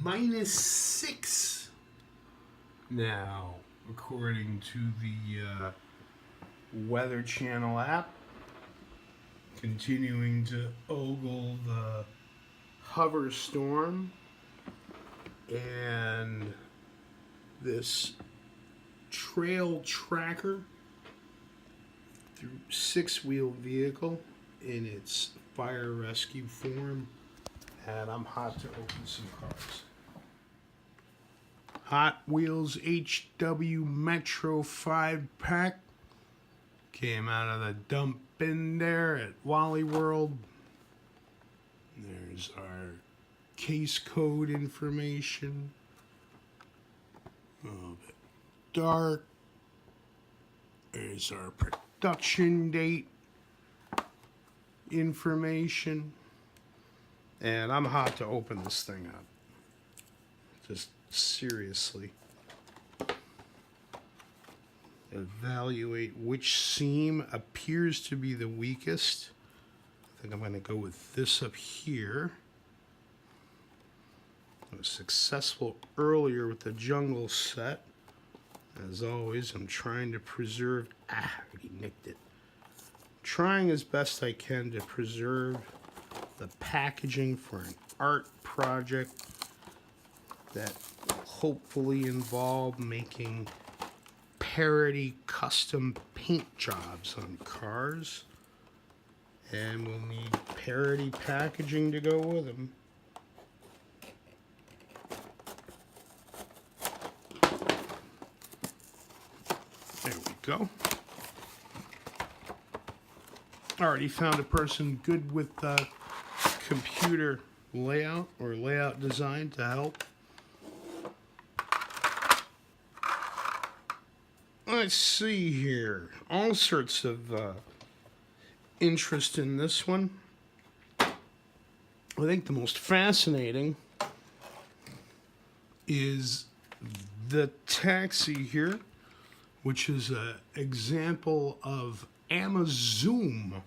-6 now, according to the Weather Channel app. Continuing to ogle the hover storm, and this trail tracker through 6-wheel vehicle in its fire rescue form. And I'm hot to open some cars. Hot Wheels HW Metro 5-pack came out of the dump bin there at Wally World. There's our case code information. A little bit dark. There's our production date information. And I'm hot to open this thing up. Just seriously. Evaluate which seam appears to be the weakest. I think I'm going to go with this up here. I was successful earlier with the jungle set. As always, I'm trying to preserve... I already nicked it. Trying as best I can to preserve the packaging for an art project that will hopefully involve making parody custom paint jobs on cars, and we'll need parody packaging to go with them. There we go. Already found a person good with computer layout or layout design to help. Let's see here. All sorts of interest in this one. I think the most fascinating is the taxi here, which is an example of Amazoom,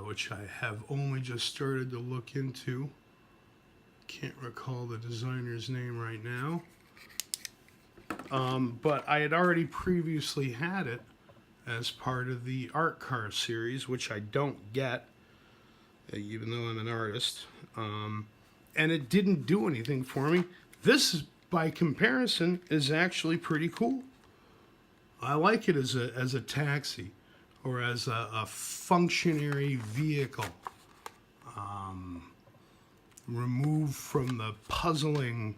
which I have only just started to look into. Can't recall the designer's name right now. But I had already previously had it as part of the art car series, which I don't get, even though I'm an artist. And it didn't do anything for me. This, by comparison, is actually pretty cool. I like it as a taxi or as a functionary vehicle. Removed from the puzzling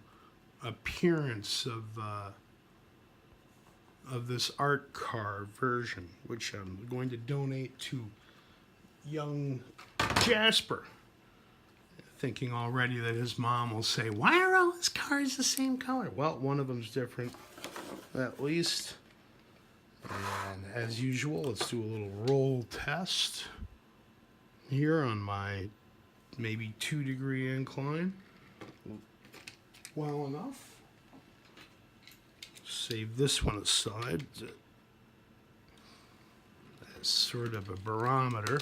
appearance of this art car version, which I'm going to donate to young Jasper, thinking already that his mom will say, "Why are all his cars the same color?" Well, one of them's different, at least. And as usual, let's do a little roll test here on my maybe 2-degree incline. Well enough. Save this one aside as sort of a barometer.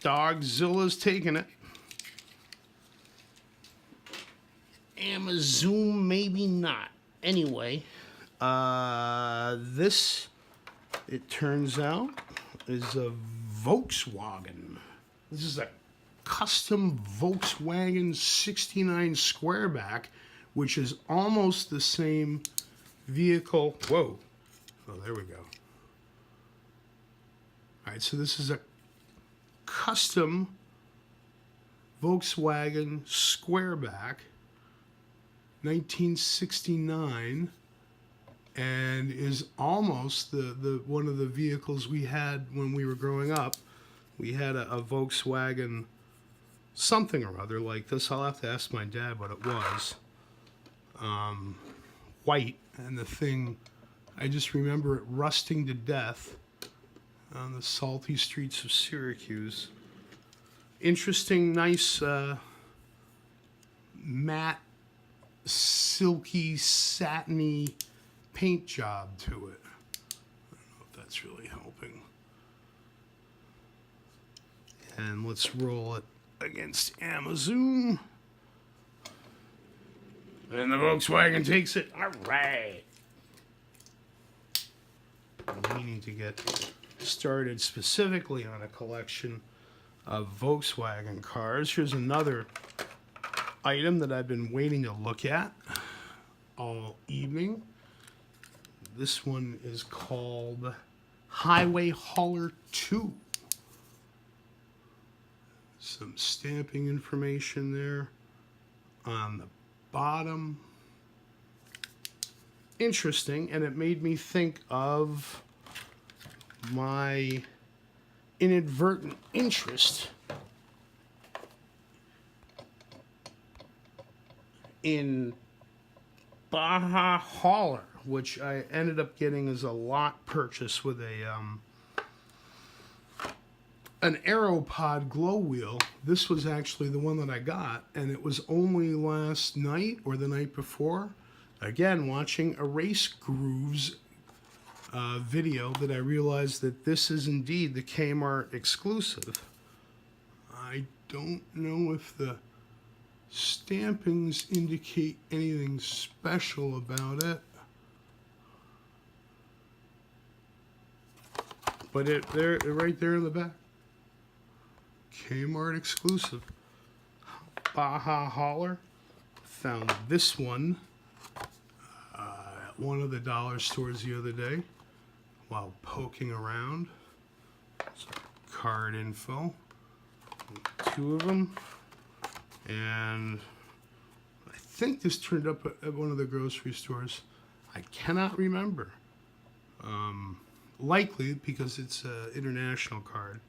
Dogzilla's taking it. Amazoom, maybe not. Anyway, this, it turns out, is a Volkswagen. This is a custom Volkswagen 69 Squareback, which is almost the same vehicle. Whoa. Oh, there we go. All right, so this is a custom Volkswagen Squareback, 1969, and is almost the one of the vehicles we had when we were growing up. We had a Volkswagen something or other like this. I'll have to ask my dad what it was. White, and the thing, I just remember it rusting to death on the salty streets of Syracuse. Interesting, nice, matte, silky, satiny paint job to it. I don't know if that's really helping. And let's roll it against Amazoom. And the Volkswagen takes it. All right. I'm meaning to get started specifically on a collection of Volkswagen cars. Here's another item that I've been waiting to look at all evening. This one is called Highway Hauler 2. Some stamping information there on the bottom. Interesting, and it made me think of my inadvertent interest in Baja Hauler, which I ended up getting as a lot purchase with an Aeropod glow wheel. This was actually the one that I got, and it was only last night or the night before, again, watching a Race Grooves video, that I realized that this is indeed the Kmart exclusive. I don't know if the stampings indicate anything special about it, but they're right there in the back. Kmart exclusive. Baja Hauler. Found this one at one of the dollar stores the other day while poking around. Some card info. 2 of them. And I think this turned up at one of the grocery stores. I cannot remember. Likely because it's an international card.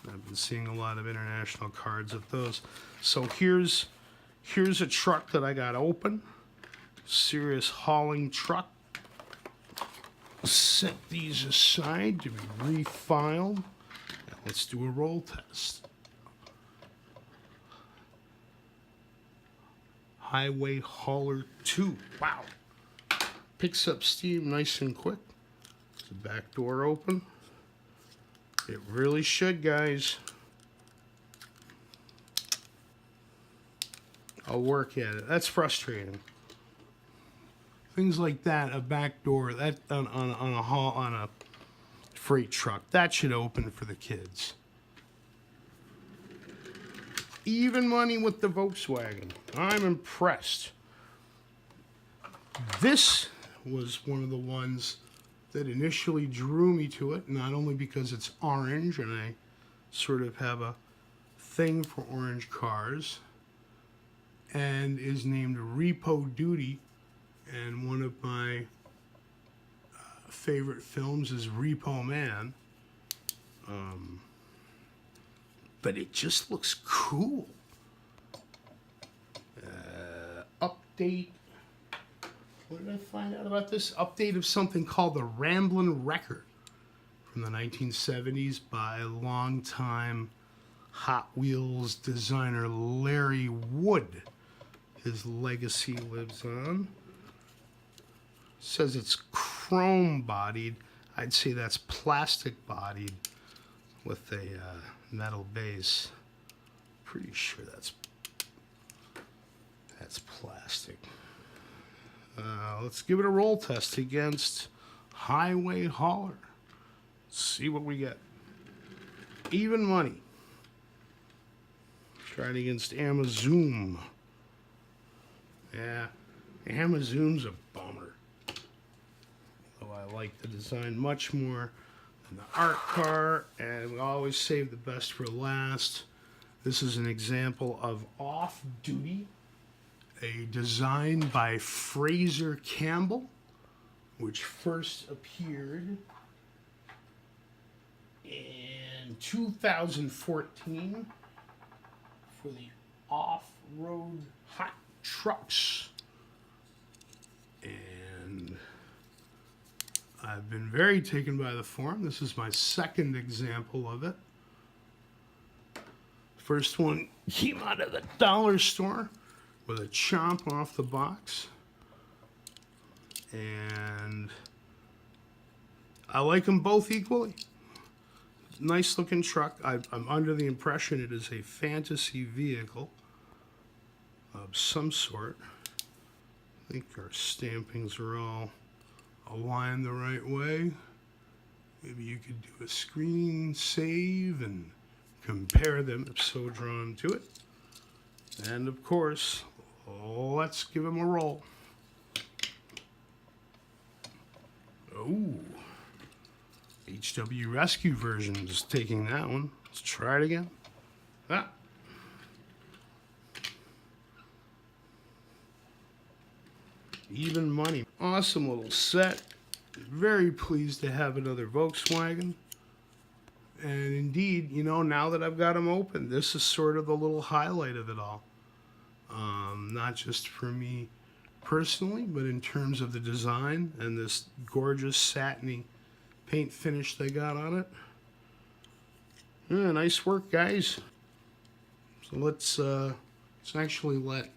I've been seeing a lot of international cards of those. So here's a truck that I got open. Serious hauling truck. Set these aside to be refiled. Now let's do a roll test. Highway Hauler 2. Wow. Picks up steam nice and quick. The back door open. It really should, guys. I'll work at it. That's frustrating. Things like that, a back door, that on a freight truck, that should open for the kids. Even money with the Volkswagen. I'm impressed. This was one of the ones that initially drew me to it, not only because it's orange, and I sort of have a thing for orange cars, and is named Repo Duty, and one of my favorite films is Repo Man. But it just looks cool. Update. What did I find out about this? Update of something called the Ramblin' Record from the 1970s by longtime Hot Wheels designer Larry Wood. His legacy lives on. Says it's chrome bodied. I'd say that's plastic bodied with a metal base. Pretty sure that's plastic. Let's give it a roll test against Highway Hauler. See what we get. Even money. Tried against Amazoom. Yeah, Amazoom's a bummer. Though I like the design much more than the art car, and we always save the best for last. This is an example of Off Duty, a design by Fraser Campbell, which first appeared in 2014 for the off-road hot trucks. And I've been very taken by the form. This is my second example of it. First one came out of the dollar store with a chomp off the box. And I like them both equally. Nice looking truck. I'm under the impression it is a fantasy vehicle of some sort. I think our stampings are all aligned the right way. Maybe you could do a screen save and compare them if so drawn to it. And of course, let's give them a roll. Oh, HW Rescue version is taking that one. Let's try it again. Ah. Even money. Awesome little set. Very pleased to have another Volkswagen. And indeed, you know, now that I've got them open, this is sort of the little highlight of it all. Not just for me personally, but in terms of the design and this gorgeous satiny paint finish they got on it. Yeah, nice work, guys. So let's actually let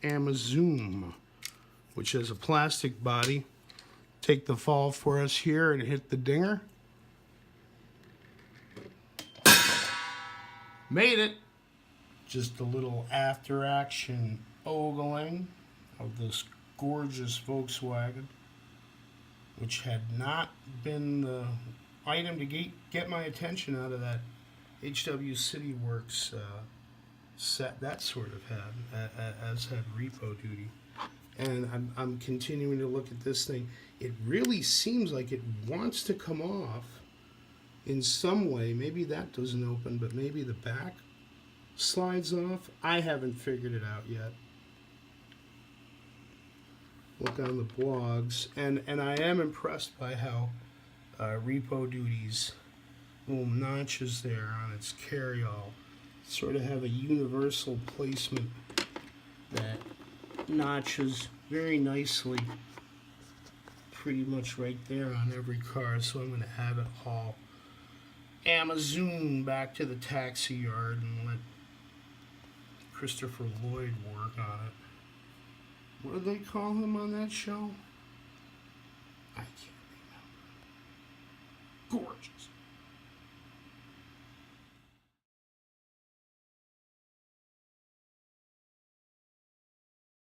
Amazoom, which has a plastic body, take the fall for us here and hit the dinger. Made it. Just a little after action ogling of this gorgeous Volkswagen, which had not been the item to get my attention out of that HW City Works set that sort of had, as had Repo duty. And I'm continuing to look at this thing. It really seems like it wants to come off in some way. Maybe that doesn't open, but maybe the back slides off. I haven't figured it out yet. Look on the blogs, and I am impressed by how Repo Duty's little notches there on its carryall sort of have a universal placement that notches very nicely pretty much right there on every car. So I'm going to have it haul Amazoom back to the taxi yard and let Christopher Lloyd work on it. What do they call him on that show? I can't remember. Gorgeous.